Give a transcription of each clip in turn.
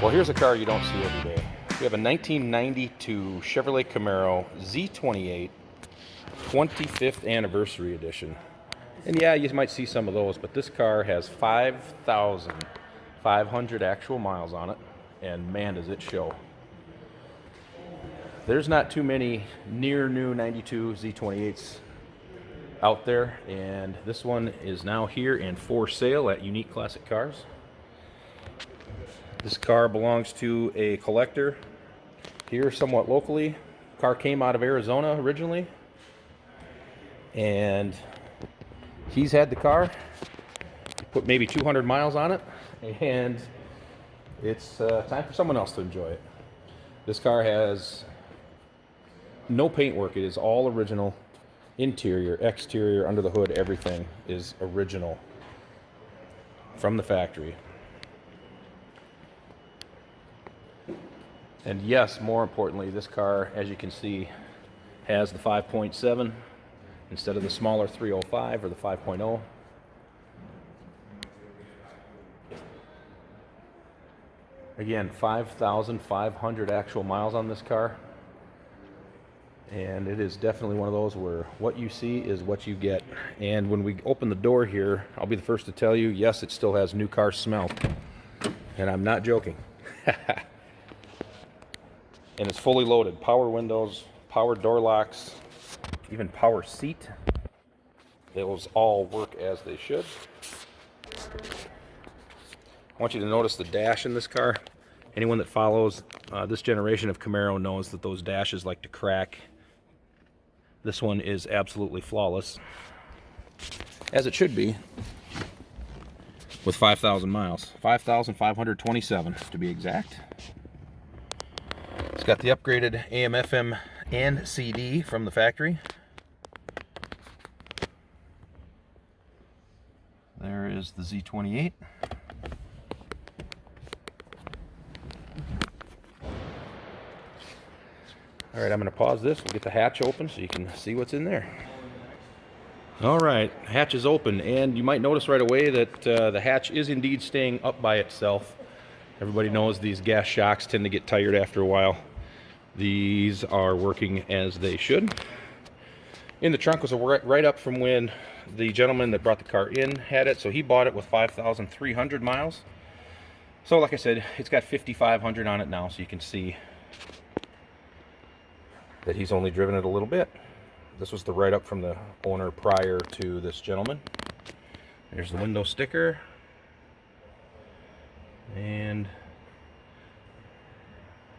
Well, here's a car you don't see every day. We have a 1992 Chevrolet Camaro Z28 25th Anniversary Edition. And yeah, you might see some of those, but this car has 5,500 actual miles on it, and man, does it show. There's not too many near new 92 Z28s out there, and this one is now here and for sale at Unique Classic Cars. This car belongs to a collector here somewhat locally. Car came out of Arizona originally, and he's had the car, put maybe 200 miles on it, and it's time for someone else to enjoy it. This car has no paintwork. It is all original. Interior, exterior, under the hood, everything is original from the factory. And yes, more importantly, this car, as you can see, has the 5.7 instead of the smaller 305 or the 5.0. Again, 5,500 actual miles on this car. And it is definitely one of those where what you see is what you get. And when we open the door here, I'll be the first to tell you, yes, it still has new car smell. And I'm not joking. And it's fully loaded. Power windows, power door locks, even power seat. Those all work as they should. I want you to notice the dash in this car. Anyone that follows this generation of Camaro knows that those dashes like to crack. This one is absolutely flawless, as it should be, with 5,000 miles. 5,527 to be exact. It's got the upgraded AM, FM, and CD from the factory. There is the Z28. All right, I'm going to pause this. We'll get the hatch open so you can see what's in there. All right, hatch is open, and you might notice right away that the hatch is indeed staying up by itself. Everybody knows these gas shocks tend to get tired after a while. These are working as they should. In the trunk was a write-up from when the gentleman that brought the car in had it, so he bought it with 5,300 miles. So like I said, it's got 5,500 on it now, so you can see that he's only driven it a little bit. This was the write-up from the owner prior to this gentleman. There's the window sticker. And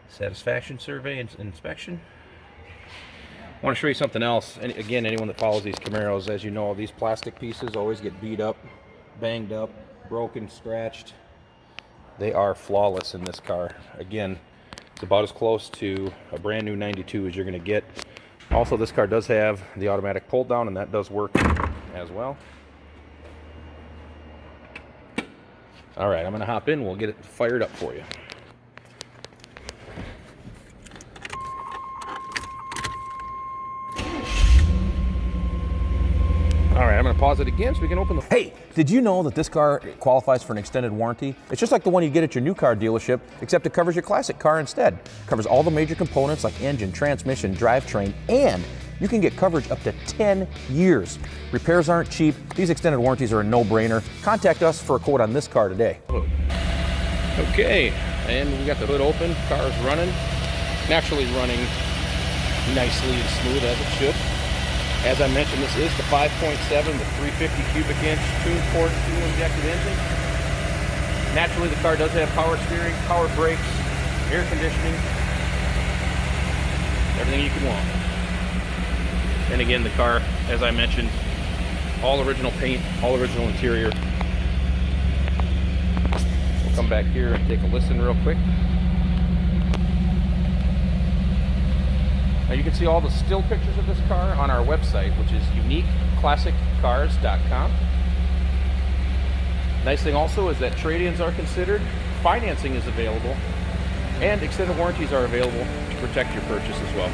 satisfaction survey and inspection. I want to show you something else. And again, anyone that follows these Camaros, as you know, these plastic pieces always get beat up, banged up, broken, scratched. They are flawless in this car. Again, it's about as close to a brand new 92 as you're going to get. Also, this car does have the automatic pull down, and that does work as well. All right, I'm going to hop in. We'll get it fired up for you. All right, I'm going to pause it again so we can open the... Hey, did you know that this car qualifies for an extended warranty? It's just like the one you get at your new car dealership, except it covers your classic car instead. It covers all the major components like engine, transmission, drivetrain, and you can get coverage up to 10 years. Repairs aren't cheap. These extended warranties are a no-brainer. Contact us for a quote on this car today. Okay, and we got the hood open. Car's running. Naturally running nicely and smooth as it should. As I mentioned, this is the 5.7, the 350 cubic inch tuned port fuel injected engine. Naturally, the car does have power steering, power brakes, air conditioning, everything you can want. And again, the car, as I mentioned, all original paint, all original interior. We'll come back here and take a listen real quick. Now you can see all the still pictures of this car on our website, which is uniqueclassiccars.com. Nice thing also is that trade-ins are considered, financing is available, and extended warranties are available to protect your purchase as well.